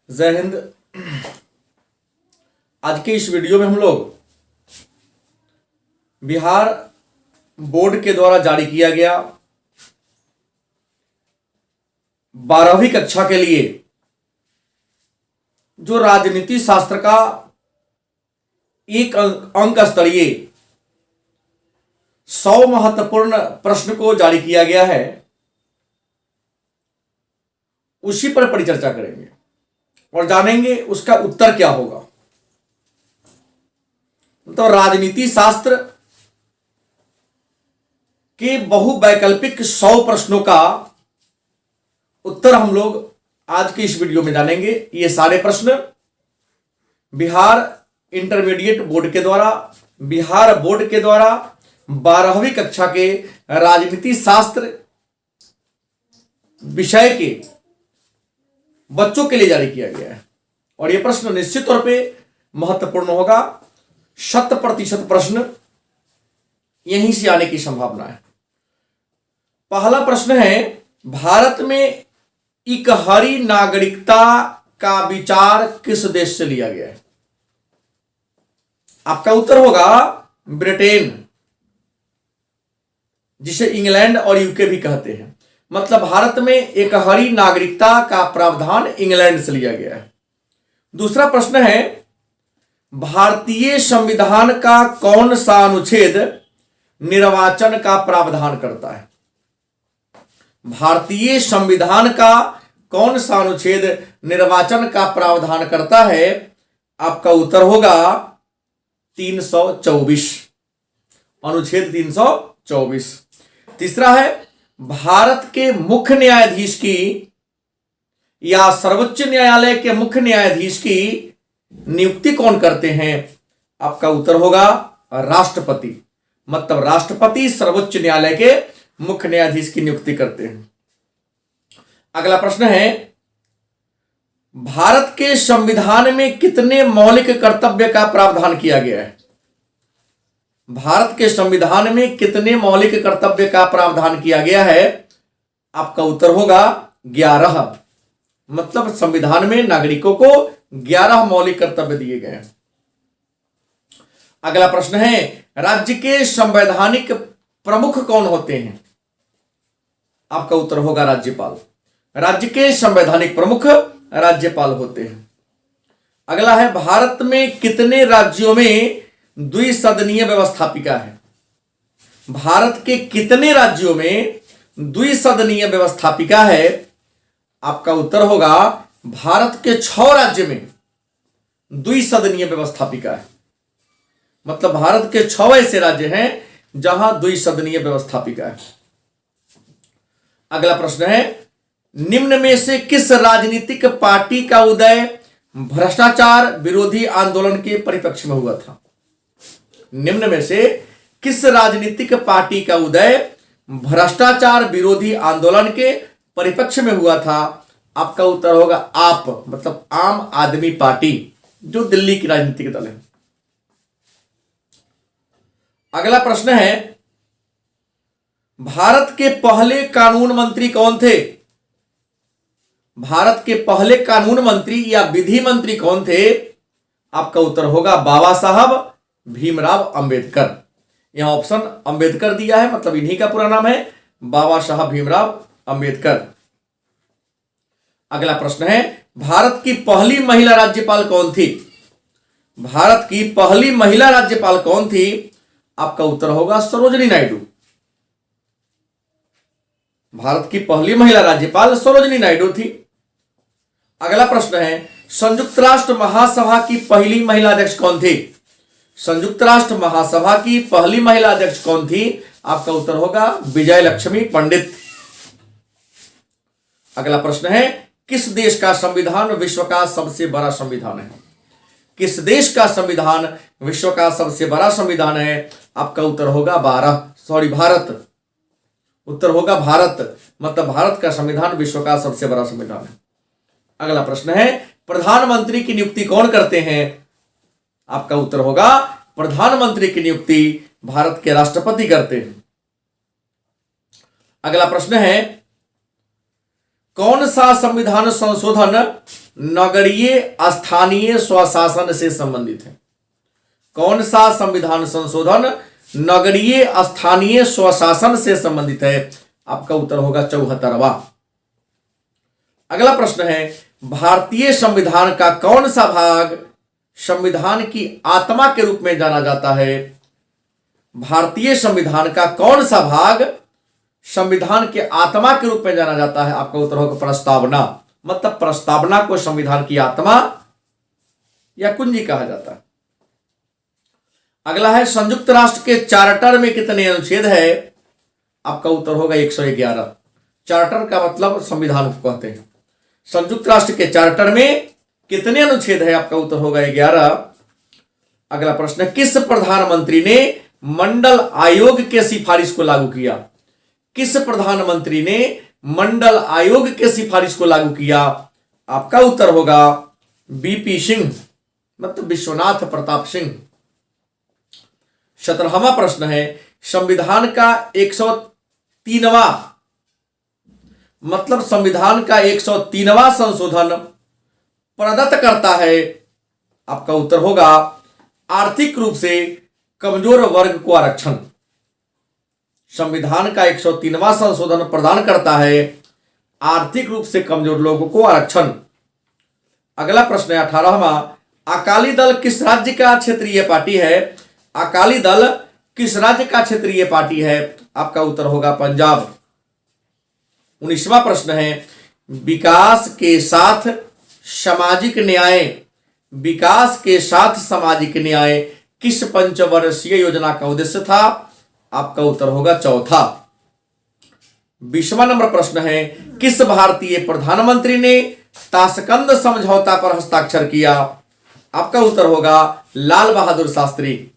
जय हिंद। आज के इस वीडियो में हम लोग बिहार बोर्ड के द्वारा जारी किया गया 12वीं कक्षा के लिए जो राजनीति शास्त्र का एक अंक स्तरीय 100 महत्वपूर्ण प्रश्न को जारी किया गया है, उसी पर परिचर्चा करेंगे और जानेंगे उसका उत्तर क्या होगा। तो राजनीति शास्त्र के बहुवैकल्पिक 100 प्रश्नों का उत्तर हम लोग आज के इस वीडियो में जानेंगे। ये सारे प्रश्न बिहार इंटरमीडिएट बोर्ड के द्वारा, बिहार बोर्ड के द्वारा 12वीं कक्षा के राजनीति शास्त्र विषय के बच्चों के लिए जारी किया गया है और यह प्रश्न निश्चित तौर पे महत्वपूर्ण होगा। 100% प्रश्न यहीं से आने की संभावना है। पहला प्रश्न है, भारत में इकहरी नागरिकता का विचार किस देश से लिया गया है? आपका उत्तर होगा ब्रिटेन, जिसे इंग्लैंड और यूके भी कहते हैं। मतलब भारत में इकहरी नागरिकता का प्रावधान इंग्लैंड से लिया गया है। दूसरा प्रश्न है, भारतीय संविधान का कौन सा अनुच्छेद निर्वाचन का प्रावधान करता है? भारतीय संविधान का कौन सा अनुच्छेद निर्वाचन का प्रावधान करता है? आपका उत्तर होगा 324, अनुच्छेद 324। तीसरा है, भारत के मुख्य न्यायाधीश की या सर्वोच्च न्यायालय के मुख्य न्यायाधीश की नियुक्ति कौन करते हैं? आपका उत्तर होगा राष्ट्रपति। मतलब राष्ट्रपति सर्वोच्च न्यायालय के मुख्य न्यायाधीश की नियुक्ति करते हैं। अगला प्रश्न है, भारत के संविधान में कितने मौलिक कर्तव्य का प्रावधान किया गया है? भारत के संविधान में कितने मौलिक कर्तव्य का प्रावधान किया गया है? आपका उत्तर होगा 11। मतलब संविधान में नागरिकों को 11 मौलिक कर्तव्य दिए गए हैं। अगला प्रश्न है, राज्य के संवैधानिक प्रमुख कौन होते हैं? आपका उत्तर होगा राज्यपाल। राज्य के संवैधानिक प्रमुख राज्यपाल होते हैं। अगला है, भारत में कितने राज्यों में द्विसदनीय व्यवस्थापिका है? भारत के कितने राज्यों में द्विसदनीय व्यवस्थापिका है? आपका उत्तर होगा भारत के 6 राज्य में द्विसदनीय व्यवस्थापिका है। मतलब भारत के 6 ऐसे राज्य हैं जहां द्विसदनीय व्यवस्थापिका है। अगला प्रश्न है, निम्न में से किस राजनीतिक पार्टी का उदय भ्रष्टाचार विरोधी आंदोलन के परिप्रेक्ष्य में हुआ था? निम्न में से किस राजनीतिक पार्टी का उदय भ्रष्टाचार विरोधी आंदोलन के परिप्रेक्ष्य में हुआ था? आपका उत्तर होगा आप, मतलब आम आदमी पार्टी, जो दिल्ली की राजनीतिक दल है। अगला प्रश्न है, भारत के पहले कानून मंत्री कौन थे? भारत के पहले कानून मंत्री या विधि मंत्री कौन थे? आपका उत्तर होगा बाबा साहब भीमराव अंबेडकर। यहां ऑप्शन अंबेडकर दिया है, मतलब इन्हीं का पूरा नाम है बाबा साहब भीमराव अंबेडकर। अगला प्रश्न है, भारत की पहली महिला राज्यपाल कौन थी? भारत की पहली महिला राज्यपाल कौन थी? आपका उत्तर होगा सरोजिनी नायडू। भारत की पहली महिला राज्यपाल सरोजिनी नायडू थी। अगला प्रश्न है, संयुक्त राष्ट्र महासभा की पहली महिला अध्यक्ष कौन थी? संयुक्त राष्ट्र महासभा की पहली महिला अध्यक्ष कौन थी? आपका उत्तर होगा विजय लक्ष्मी पंडित। अगला प्रश्न है, किस देश का संविधान विश्व का सबसे बड़ा संविधान है? किस देश का संविधान विश्व का सबसे बड़ा संविधान है? आपका उत्तर होगा भारत। उत्तर होगा भारत। मतलब भारत का संविधान विश्व का सबसे बड़ा संविधान है। अगला प्रश्न है, प्रधानमंत्री की नियुक्ति कौन करते हैं? आपका उत्तर होगा प्रधानमंत्री की नियुक्ति भारत के राष्ट्रपति करते हैं। अगला प्रश्न है, कौन सा संविधान संशोधन नगरीय स्थानीय स्वशासन से संबंधित है? कौन सा संविधान संशोधन नगरीय स्थानीय स्वशासन से संबंधित है? आपका उत्तर होगा 74वां। अगला प्रश्न है, भारतीय संविधान का कौन सा भाग संविधान की आत्मा के रूप में जाना जाता है? भारतीय संविधान का कौन सा भाग संविधान के आत्मा के रूप में जाना जाता है? आपका उत्तर होगा प्रस्तावना। मतलब प्रस्तावना को संविधान की आत्मा या कुंजी कहा जाता है। अगला है, संयुक्त राष्ट्र के चार्टर में कितने अनुच्छेद है? आपका उत्तर होगा 111। चार्टर का मतलब संविधान को कहते हैं। संयुक्त राष्ट्र के चार्टर में कितने अनुच्छेद है? आपका उत्तर होगा 11। अगला प्रश्न, किस प्रधानमंत्री ने मंडल आयोग के सिफारिश को लागू किया? किस प्रधानमंत्री ने मंडल आयोग के सिफारिश को लागू किया? आपका उत्तर होगा बीपी सिंह, मतलब विश्वनाथ प्रताप सिंह। 17वां प्रश्न है, संविधान का 103वां मतलब संविधान का 103वां संशोधन प्रदत्त करता है? आपका उत्तर होगा आर्थिक रूप से कमजोर वर्ग को आरक्षण। संविधान का 103वां संशोधन प्रदान करता है आर्थिक रूप से कमजोर लोगों को आरक्षण। अगला प्रश्न है 18वां, अकाली दल किस राज्य का क्षेत्रीय पार्टी है? अकाली दल किस राज्य का क्षेत्रीय पार्टी है? आपका उत्तर होगा पंजाब। 19वां प्रश्न है, विकास के साथ सामाजिक न्याय, विकास के साथ सामाजिक न्याय किस पंचवर्षीय योजना का उद्देश्य था? आपका उत्तर होगा चौथा। 20वां नंबर प्रश्न है, किस भारतीय प्रधानमंत्री ने ताशकंद समझौता पर हस्ताक्षर किया? आपका उत्तर होगा लाल बहादुर शास्त्री।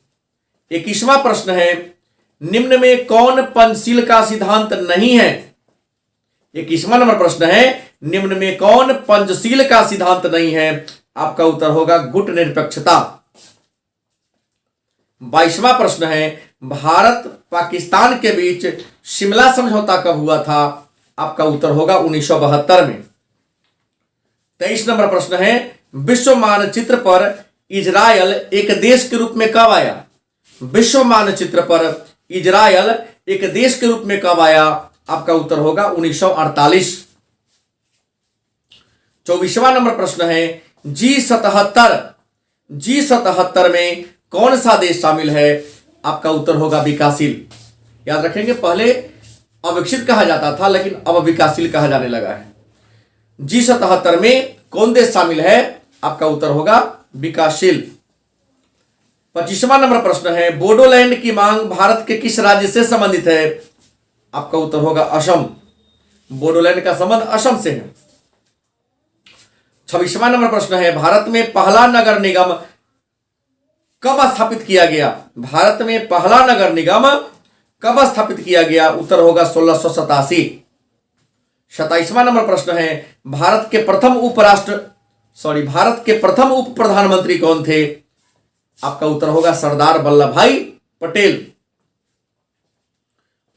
21वां प्रश्न है, निम्न में कौन पंचशील का सिद्धांत नहीं है? 21वां नंबर प्रश्न है, निम्न में कौन पंचशील का सिद्धांत नहीं है? आपका उत्तर होगा गुट निरपेक्षता। 22वां प्रश्न है, भारत पाकिस्तान के बीच शिमला समझौता कब हुआ था? आपका उत्तर होगा 1972 में। 23 नंबर प्रश्न है, विश्व मानचित्र पर इजरायल एक देश के रूप में कब आया? विश्व मानचित्र पर इजरायल एक देश के रूप में कब आया? आपका उत्तर होगा 1948। 24वां नंबर प्रश्न है, G77 में कौन सा देश शामिल है? आपका उत्तर होगा विकासशील। याद रखेंगे, पहले अविकसित कहा जाता था लेकिन अब विकासशील कहा जाने लगा है। G77 में कौन देश शामिल है? आपका उत्तर होगा विकासशील। 25वां नंबर प्रश्न है, बोडोलैंड की मांग भारत के किस राज्य से संबंधित है? आपका उत्तर होगा असम। बोडोलैंड का संबंध असम से है। 26वां नंबर प्रश्न है, भारत में पहला नगर निगम कब स्थापित किया गया? भारत में पहला नगर निगम कब स्थापित किया गया? उत्तर होगा 1687। 27वां नंबर प्रश्न है, भारत के प्रथम उप प्रधानमंत्री कौन थे? आपका उत्तर होगा सरदार वल्लभ भाई पटेल।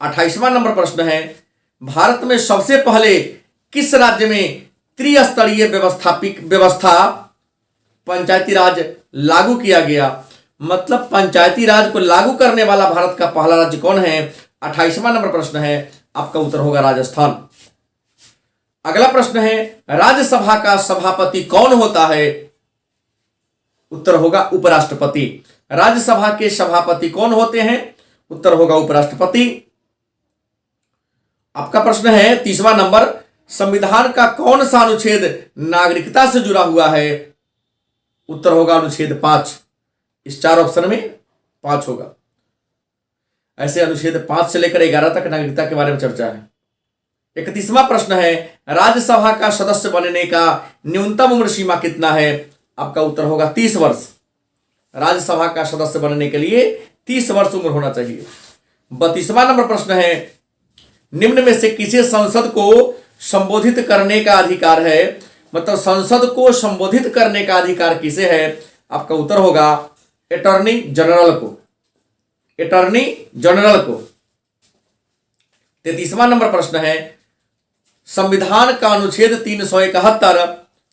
28वां नंबर प्रश्न है, भारत में सबसे पहले किस राज्य में त्रिस्तरीय व्यवस्था पंचायती राज लागू किया गया? मतलब पंचायती राज को लागू करने वाला भारत का पहला राज्य कौन है? 28वां नंबर प्रश्न है। आपका उत्तर होगा राजस्थान। अगला प्रश्न है, राज्यसभा का सभापति कौन होता है? उत्तर होगा उपराष्ट्रपति। राज्यसभा के सभापति कौन होते हैं? उत्तर होगा उपराष्ट्रपति। आपका प्रश्न है 30वां नंबर, संविधान का कौन सा अनुच्छेद नागरिकता से जुड़ा हुआ है? उत्तर होगा अनुच्छेद 5। इस 4 ऑप्शन में 5 होगा। ऐसे अनुच्छेद 5 से लेकर 11 तक नागरिकता के बारे में चर्चा है। 31वां प्रश्न है, राज्यसभा का सदस्य बनने का न्यूनतम उम्र सीमा कितना है? आपका उत्तर होगा 30 वर्ष। राज्यसभा का सदस्य बनने के लिए 30 वर्ष उम्र होना चाहिए। 32वां नंबर प्रश्न है, निम्न में से किसे संसद को संबोधित करने का अधिकार है? मतलब संसद को संबोधित करने का अधिकार किसे है? आपका उत्तर होगा अटॉर्नी जनरल को। अटॉर्नी जनरल को। 33वां नंबर प्रश्न है, संविधान का अनुच्छेद 371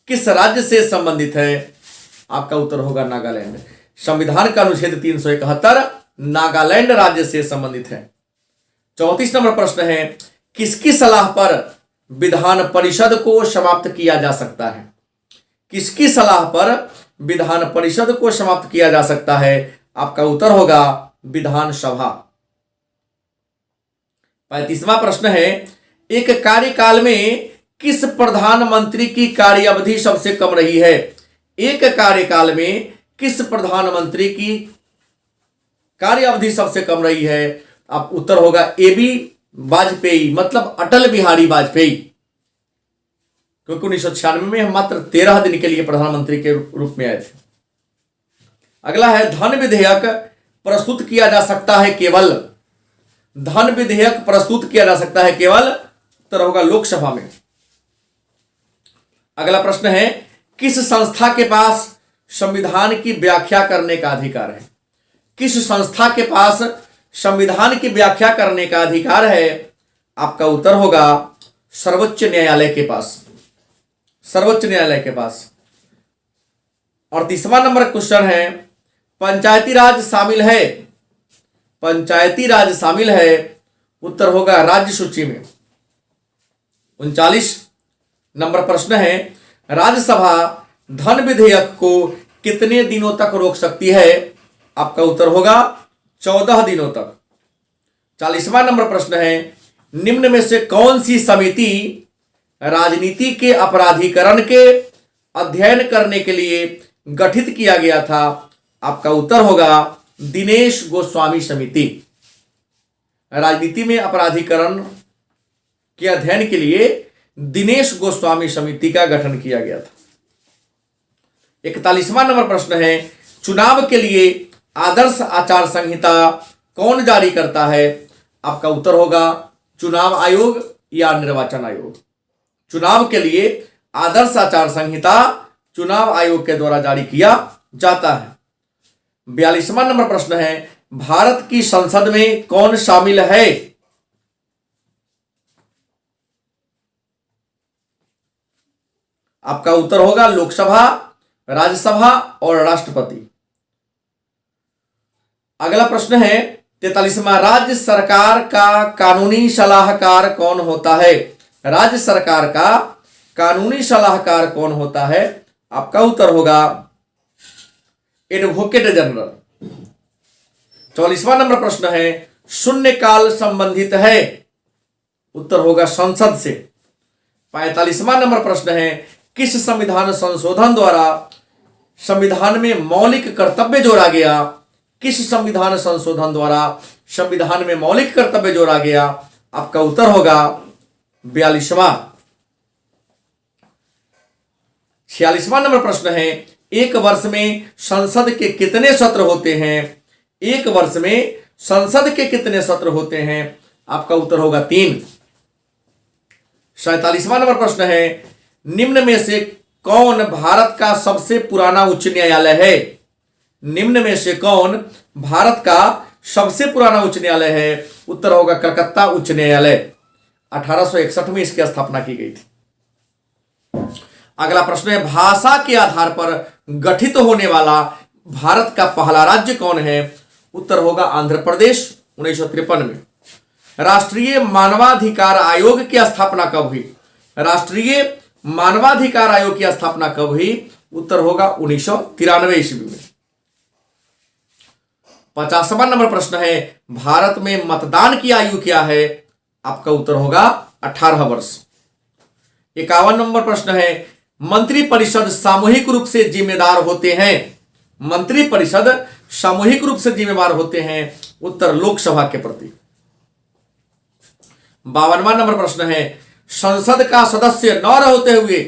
किस राज्य से संबंधित है? आपका उत्तर होगा नागालैंड। संविधान का अनुच्छेद 371 नागालैंड राज्य से संबंधित है। 34 नंबर प्रश्न है, किसकी सलाह पर विधान परिषद को समाप्त किया जा सकता है? किसकी सलाह पर विधान परिषद को समाप्त किया जा सकता है? आपका उत्तर होगा विधानसभा। 35वां प्रश्न है, एक कार्यकाल में किस प्रधानमंत्री की कार्य अवधि सबसे कम रही है? एक कार्यकाल में किस प्रधानमंत्री की कार्य अवधि सबसे कम रही है? आप उत्तर होगा AB वाजपेयी, मतलब अटल बिहारी वाजपेयी, क्योंकि 1996 में हम मात्र 13 दिन के लिए प्रधानमंत्री के रूप में आए थे। अगला है, धन विधेयक प्रस्तुत किया जा सकता है केवल? धन विधेयक प्रस्तुत किया जा सकता है केवल? उत्तर होगा लोकसभा में। अगला प्रश्न है, किस संस्था के पास संविधान की व्याख्या करने का अधिकार है? किस संस्था के पास संविधान की व्याख्या करने का अधिकार है? आपका उत्तर होगा सर्वोच्च न्यायालय के पास। सर्वोच्च न्यायालय के पास। और 30वां नंबर क्वेश्चन है, पंचायती राज शामिल है? पंचायती राज शामिल है? उत्तर होगा राज्य सूची में। 39 नंबर प्रश्न है, राज्यसभा धन विधेयक को कितने दिनों तक रोक सकती है? आपका उत्तर होगा 14 दिनों तक। 40वां नंबर प्रश्न है, निम्न में से कौन सी समिति राजनीति के अपराधीकरण के अध्ययन करने के लिए गठित किया गया था? आपका उत्तर होगा दिनेश गोस्वामी समिति। राजनीति में अपराधीकरण के अध्ययन के लिए दिनेश गोस्वामी समिति का गठन किया गया था। 41वां नंबर प्रश्न है, चुनाव के लिए आदर्श आचार संहिता कौन जारी करता है? आपका उत्तर होगा चुनाव आयोग या निर्वाचन आयोग। चुनाव के लिए आदर्श आचार संहिता चुनाव आयोग के द्वारा जारी किया जाता है। 42वां नंबर प्रश्न है, भारत की संसद में कौन शामिल है? आपका उत्तर होगा लोकसभा, राज्यसभा और राष्ट्रपति। अगला प्रश्न है 43वां, राज्य सरकार का कानूनी सलाहकार कौन होता है? राज्य सरकार का कानूनी सलाहकार कौन होता है? आपका उत्तर होगा एडवोकेट जनरल। 44वां नंबर प्रश्न है, शून्यकाल संबंधित है? उत्तर होगा संसद से। 45वां नंबर प्रश्न है, किस संविधान संशोधन द्वारा संविधान में मौलिक कर्तव्य जोड़ा गया? किस संविधान संशोधन द्वारा संविधान में मौलिक कर्तव्य जोड़ा गया? आपका उत्तर होगा 42वां। 46वां नंबर प्रश्न है, एक वर्ष में संसद के कितने सत्र होते हैं? एक वर्ष में संसद के कितने सत्र होते हैं? आपका उत्तर होगा 3। 47वां नंबर प्रश्न है, निम्न में से कौन भारत का सबसे पुराना उच्च न्यायालय है? निम्न में से कौन भारत का सबसे पुराना उच्च न्यायालय है? उत्तर होगा कलकत्ता उच्च न्यायालय। 1861 में इसकी स्थापना की गई थी। अगला प्रश्न है, भाषा के आधार पर गठित होने वाला भारत का पहला राज्य कौन है? उत्तर होगा आंध्र प्रदेश, 1953 में। राष्ट्रीय मानवाधिकार आयोग की स्थापना कब हुई? राष्ट्रीय मानवाधिकार आयोग की स्थापना कब हुई? उत्तर होगा 1993 ईस्वी में। 50वां नंबर प्रश्न है, भारत में मतदान की आयु क्या है? आपका उत्तर होगा 18 वर्ष। 51 नंबर प्रश्न है, मंत्रिपरिषद सामूहिक रूप से जिम्मेदार होते हैं? मंत्रिपरिषद सामूहिक रूप से जिम्मेदार होते हैं? उत्तर लोकसभा के प्रति। 52वां नंबर प्रश्न है, संसद का सदस्य न रहते हुए,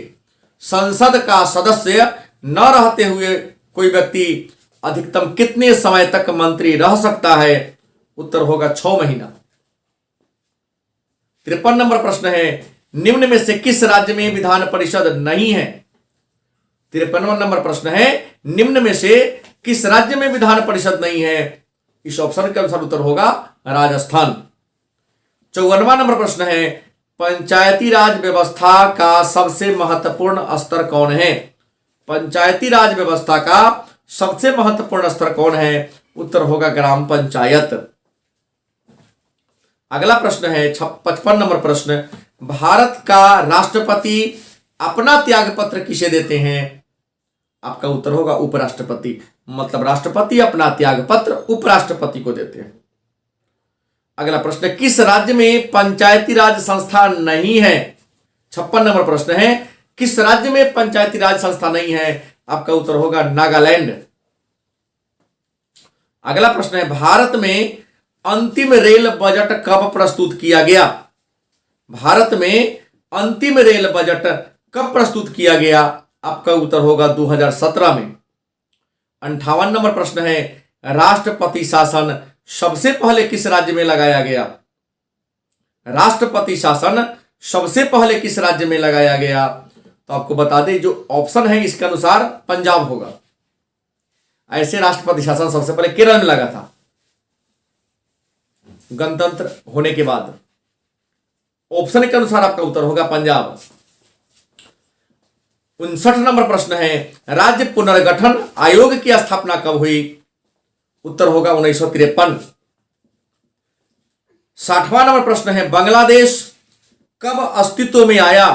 संसद का सदस्य न रहते हुए कोई व्यक्ति अधिकतम कितने समय तक मंत्री रह सकता है? उत्तर होगा 6 महीना। 53 नंबर प्रश्न है, निम्न में से किस राज्य में विधान परिषद नहीं है? 53वां नंबर प्रश्न है, निम्न में से किस राज्य में विधान परिषद नहीं है? इस ऑप्शन के अनुसार उत्तर होगा राजस्थान। 54वां नंबर प्रश्न है, पंचायती राज व्यवस्था का सबसे महत्वपूर्ण स्तर कौन है? पंचायती राज व्यवस्था का सबसे महत्वपूर्ण स्तर कौन है? उत्तर होगा ग्राम पंचायत। अगला प्रश्न है 55 नंबर प्रश्न, भारत का राष्ट्रपति अपना त्याग पत्र किसे देते हैं? आपका उत्तर होगा उपराष्ट्रपति। मतलब राष्ट्रपति अपना त्याग पत्र उपराष्ट्रपति को देते हैं। अगला प्रश्न, किस राज्य में पंचायती राज संस्था नहीं है? 56 नंबर प्रश्न है, किस राज्य में पंचायती राज संस्था नहीं है? आपका उत्तर होगा नागालैंड। अगला प्रश्न है, भारत में अंतिम रेल बजट कब प्रस्तुत किया गया? भारत में अंतिम रेल बजट कब प्रस्तुत किया गया? आपका उत्तर होगा 2017 में। 58 नंबर प्रश्न है, राष्ट्रपति शासन सबसे पहले किस राज्य में लगाया गया? राष्ट्रपति शासन सबसे पहले किस राज्य में लगाया गया? तो आपको बता दें जो ऑप्शन है इसके अनुसार पंजाब होगा। ऐसे राष्ट्रपति शासन सबसे पहले केरल में लगा था गणतंत्र होने के बाद। ऑप्शन के अनुसार आपका उत्तर होगा पंजाब। 59 नंबर प्रश्न है, राज्य पुनर्गठन आयोग की स्थापना कब हुई? उत्तर होगा 1953। 60वां नंबर प्रश्न है, बांग्लादेश कब अस्तित्व में आया?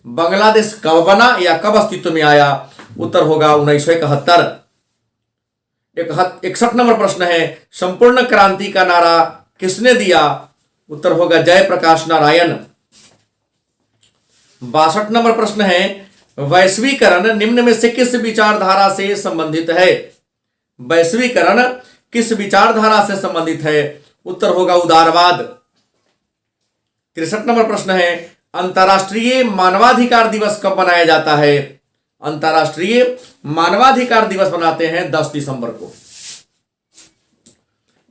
बांग्लादेश कब बना या कब अस्तित्व में आया? उत्तर होगा 1971। 61 नंबर प्रश्न है, संपूर्ण क्रांति का नारा किसने दिया? उत्तर होगा जयप्रकाश नारायण। 62 नंबर प्रश्न है, वैश्वीकरण निम्न में से किस विचारधारा से संबंधित है? वैश्वीकरण किस विचारधारा से संबंधित है? उत्तर होगा उदारवाद। 63 नंबर प्रश्न है, अंतर्राष्ट्रीय मानवाधिकार दिवस कब मनाया जाता है? अंतर्राष्ट्रीय मानवाधिकार दिवस मनाते हैं 10 दिसंबर को।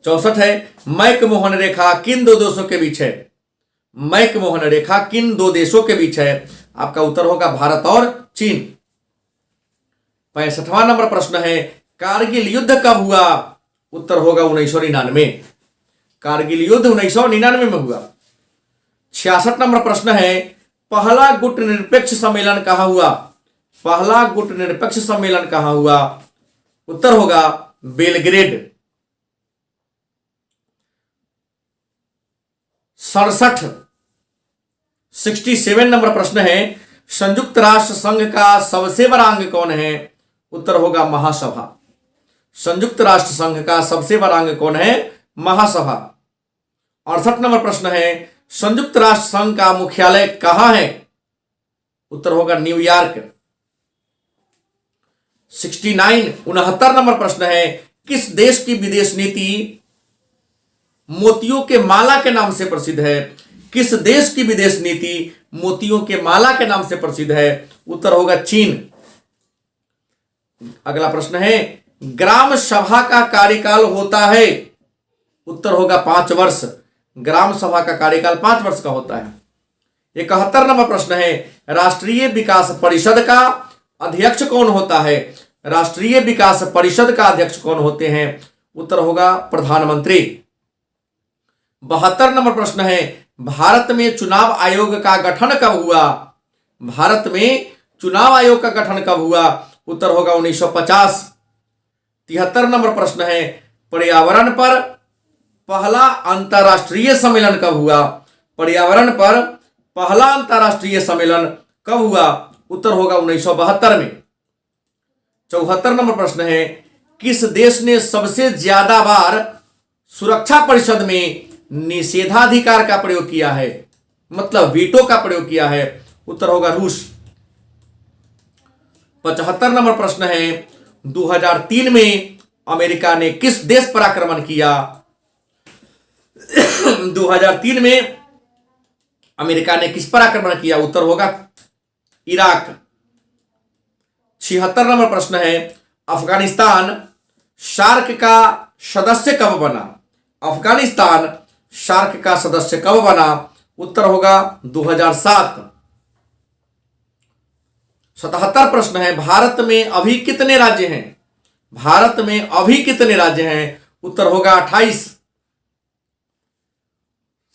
64 है, मैकमोहन रेखा किन दो देशों के बीच है? मैकमोहन रेखा किन दो देशों के बीच है? आपका उत्तर होगा भारत और चीन। 65वां नंबर प्रश्न है, कारगिल युद्ध कब हुआ? उत्तर होगा 1999। कारगिल युद्ध 1999 में हुआ। 66 नंबर प्रश्न है, पहला गुट निरपेक्ष सम्मेलन कहां हुआ? पहला गुट निरपेक्ष सम्मेलन कहां हुआ? उत्तर होगा बेलग्रेड। 67 नंबर प्रश्न है, संयुक्त राष्ट्र संघ का सबसे बड़ा अंग कौन है? उत्तर होगा महासभा। संयुक्त राष्ट्र संघ का सबसे बड़ा अंग कौन है? महासभा। 68 नंबर प्रश्न है, संयुक्त राष्ट्र संघ का मुख्यालय कहां है? उत्तर होगा न्यूयॉर्क। 69 नंबर प्रश्न है, किस देश की विदेश नीति मोतियों के माला के नाम से प्रसिद्ध है? किस देश की विदेश नीति मोतियों के माला के नाम से प्रसिद्ध है? उत्तर होगा चीन। अगला प्रश्न है, ग्राम सभा का कार्यकाल होता है? उत्तर होगा 5 वर्ष। ग्राम सभा का कार्यकाल 5 वर्ष का होता है। 71 नंबर प्रश्न है, राष्ट्रीय विकास परिषद का अध्यक्ष कौन होता है? राष्ट्रीय विकास परिषद का अध्यक्ष कौन होते हैं? उत्तर होगा प्रधानमंत्री। 72 नंबर प्रश्न है, भारत में चुनाव आयोग का गठन कब हुआ? भारत में चुनाव आयोग का गठन कब हुआ? उत्तर होगा 1950। 73 नंबर प्रश्न है, पर्यावरण पर पहला अंतरराष्ट्रीय सम्मेलन कब हुआ? पर्यावरण पर पहला अंतरराष्ट्रीय सम्मेलन कब हुआ? उत्तर होगा 1972 में। 74 नंबर प्रश्न है, किस देश ने सबसे ज्यादा बार सुरक्षा परिषद में निषेधाधिकार का प्रयोग किया है? मतलब वीटो का प्रयोग किया है? उत्तर होगा रूस। 75 नंबर प्रश्न है, 2003 में अमेरिका ने किस देश पर आक्रमण किया? 2003 में अमेरिका ने किस पर आक्रमण किया? उत्तर होगा इराक। 76 नंबर प्रश्न है, अफगानिस्तान सार्क का सदस्य कब बना? अफगानिस्तान सार्क का सदस्य कब बना? उत्तर होगा 2007। 77 प्रश्न है, भारत में अभी कितने राज्य हैं? भारत में अभी कितने राज्य हैं? उत्तर होगा 28।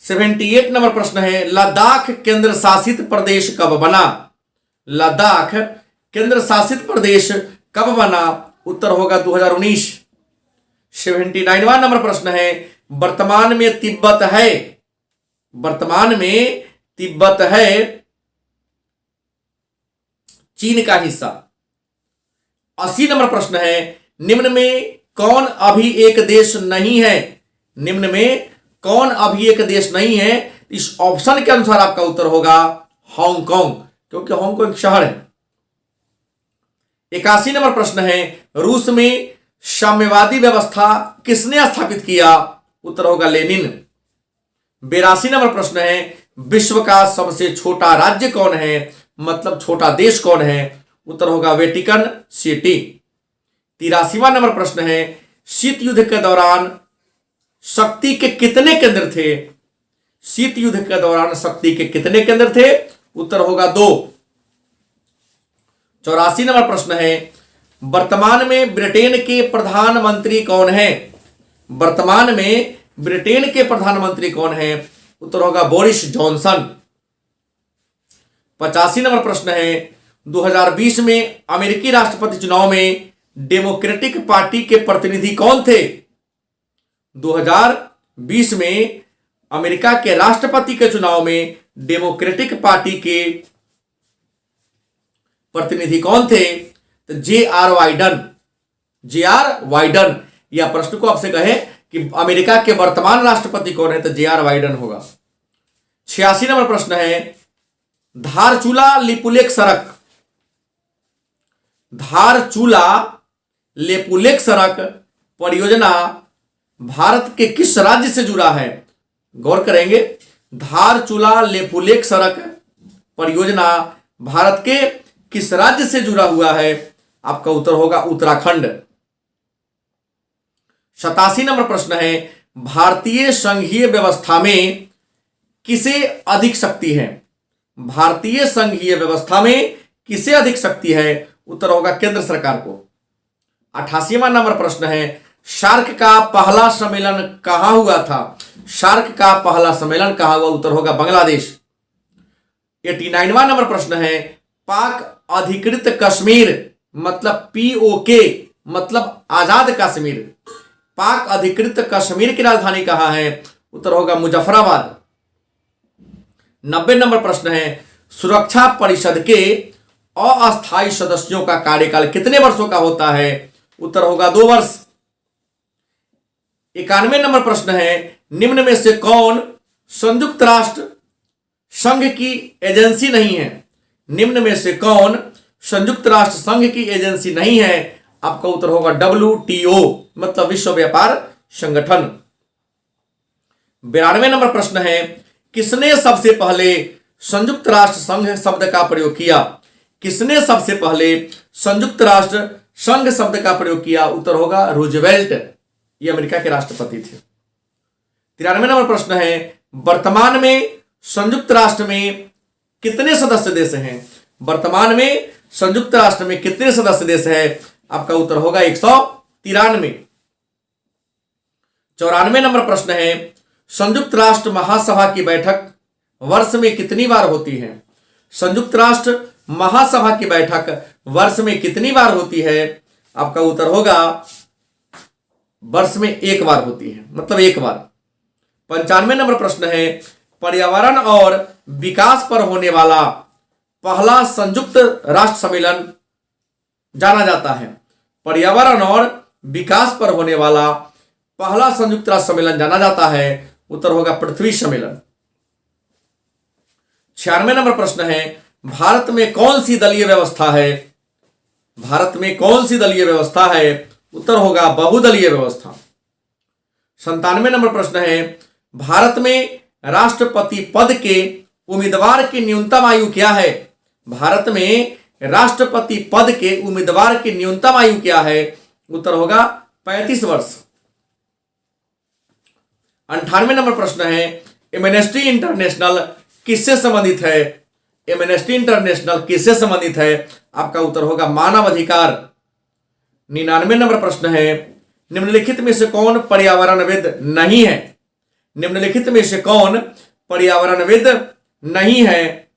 78 नंबर प्रश्न है, लद्दाख केंद्र शासित प्रदेश कब बना? लद्दाख केंद्र शासित प्रदेश कब बना? उत्तर होगा 2019। 79वां नंबर प्रश्न है, वर्तमान में तिब्बत है, वर्तमान में तिब्बत है चीन का हिस्सा। 80 नंबर प्रश्न है, निम्न में कौन अभी एक देश नहीं है? निम्न में कौन अभी एक देश नहीं है? इस ऑप्शन के अनुसार आपका उत्तर होगा हांगकांग, क्योंकि हांगकांग एक शहर है। 81 नंबर प्रश्न है, रूस में साम्यवादी व्यवस्था किसने स्थापित किया? उत्तर होगा लेनिन। 82 नंबर प्रश्न है, विश्व का सबसे छोटा राज्य कौन है? मतलब छोटा देश कौन है? उत्तर होगा वेटिकन सिटी। 83वां नंबर प्रश्न है, शीत युद्ध के दौरान शक्ति के कितने केंद्र थे? शीत युद्ध के दौरान शक्ति के कितने केंद्र थे? उत्तर होगा 2। 84 नंबर प्रश्न है, वर्तमान में ब्रिटेन के प्रधानमंत्री कौन है? वर्तमान में ब्रिटेन के प्रधानमंत्री कौन है? उत्तर होगा बोरिस जॉनसन। 85 नंबर प्रश्न है, 2020 में अमेरिकी राष्ट्रपति चुनाव में डेमोक्रेटिक पार्टी के प्रतिनिधि कौन थे? 2020 में अमेरिका के राष्ट्रपति के चुनाव में डेमोक्रेटिक पार्टी के प्रतिनिधि कौन थे? तो जे.आर. वाइडन। जे.आर. वाइडन। यह प्रश्न को आपसे कहे कि अमेरिका के वर्तमान राष्ट्रपति कौन है, तो जे.आर. वाइडन होगा। 86 नंबर प्रश्न है, धारचूला लिपुलेख सड़क, धारचूला लेपुलेख सड़क परियोजना भारत के किस राज्य से जुड़ा है? गौर करेंगे, धारचूला लेपुलेख सड़क परियोजना भारत के किस राज्य से जुड़ा हुआ है? आपका उत्तर होगा उत्तराखंड। 87 नंबर प्रश्न है, भारतीय संघीय व्यवस्था में किसे अधिक शक्ति है? भारतीय संघीय व्यवस्था में किसे अधिक शक्ति है? उत्तर होगा केंद्र सरकार को। 88वां नंबर प्रश्न है, सार्क का पहला सम्मेलन कहां हुआ था? सार्क का पहला सम्मेलन कहां हुआ? उत्तर होगा बांग्लादेश। 89वां नंबर प्रश्न है, पाक अधिकृत कश्मीर मतलब POK मतलब आजाद कश्मीर, पाक अधिकृत कश्मीर की राजधानी कहां है? उत्तर होगा मुजफ्फराबाद। 90 नंबर प्रश्न है, सुरक्षा परिषद के अस्थायी सदस्यों का कार्यकाल कितने वर्षों का होता है? उत्तर होगा 2 वर्ष। 91 नंबर प्रश्न है, निम्न में से कौन संयुक्त राष्ट्र संघ की एजेंसी नहीं है? निम्न में से कौन संयुक्त राष्ट्र संघ की एजेंसी नहीं है? आपका उत्तर होगा WTO मतलब विश्व व्यापार संगठन। 92 नंबर प्रश्न है, किसने सबसे पहले संयुक्त राष्ट्र संघ शब्द का प्रयोग किया? किसने सबसे पहले संयुक्त राष्ट्र संघ शब्द का प्रयोग किया? उत्तर होगा रूजवेल्ट, ये अमेरिका के राष्ट्रपति थे। 93 नंबर प्रश्न है, वर्तमान में संयुक्त राष्ट्र में कितने सदस्य देश हैं? वर्तमान में संयुक्त राष्ट्र में कितने सदस्य देश हैं? आपका उत्तर होगा 193। 94 नंबर प्रश्न है, संयुक्त राष्ट्र महासभा की बैठक वर्ष में कितनी बार होती है? संयुक्त राष्ट्र महासभा की बैठक वर्ष में कितनी बार होती है? आपका उत्तर होगा वर्ष में 1 बार होती है, मतलब 1 बार। 95 नंबर प्रश्न है, पर्यावरण और विकास पर होने वाला पहला संयुक्त राष्ट्र सम्मेलन जाना जाता है? पर्यावरण और विकास पर होने वाला पहला संयुक्त राष्ट्र सम्मेलन जाना जाता है? उत्तर होगा पृथ्वी सम्मेलन। 96 नंबर प्रश्न है, भारत में कौन सी दलीय व्यवस्था है? भारत में कौन सी दलीय व्यवस्था है? उत्तर होगा बहुदलीय व्यवस्था। 97 नंबर प्रश्न है, भारत में राष्ट्रपति पद के उम्मीदवार की न्यूनतम आयु क्या है? भारत में राष्ट्रपति पद के उम्मीदवार की न्यूनतम आयु क्या है? उत्तर होगा 35 वर्ष। 98 नंबर प्रश्न है, एमनेस्टी इंटरनेशनल किससे संबंधित है? एमनेस्टी इंटरनेशनल किससे संबंधित है? आपका उत्तर होगा मानव अधिकार। 99 नंबर प्रश्न है, निम्नलिखित में से कौन पर्यावरणविद नहीं है? निम्नलिखित में से कौन पर्यावरणविद नहीं है?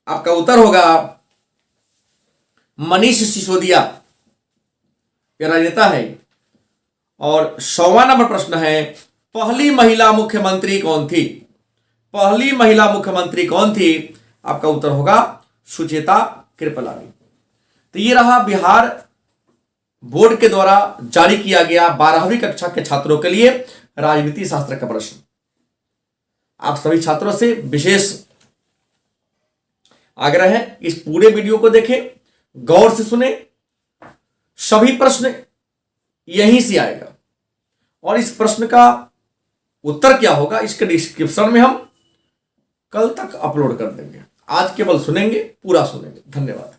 आपका उत्तर होगा मनीष सिसोदिया, ये राजनेता है। और 100वां नंबर प्रश्न है, पहली महिला मुख्यमंत्री कौन थी? पहली महिला मुख्यमंत्री कौन थी? आपका उत्तर होगा सुचेता कृपलानी। तो ये रहा बिहार बोर्ड के द्वारा जारी किया गया 12वीं कक्षा के छात्रों के लिए राजनीति शास्त्र का प्रश्न। आप सभी छात्रों से विशेष आग्रह है, इस पूरे वीडियो को देखें, गौर से सुने, सभी प्रश्न यहीं से आएगा और इस प्रश्न का उत्तर क्या होगा इसके डिस्क्रिप्शन में हम कल तक अपलोड कर देंगे। आज केवल सुनेंगे, पूरा सुनेंगे। धन्यवाद।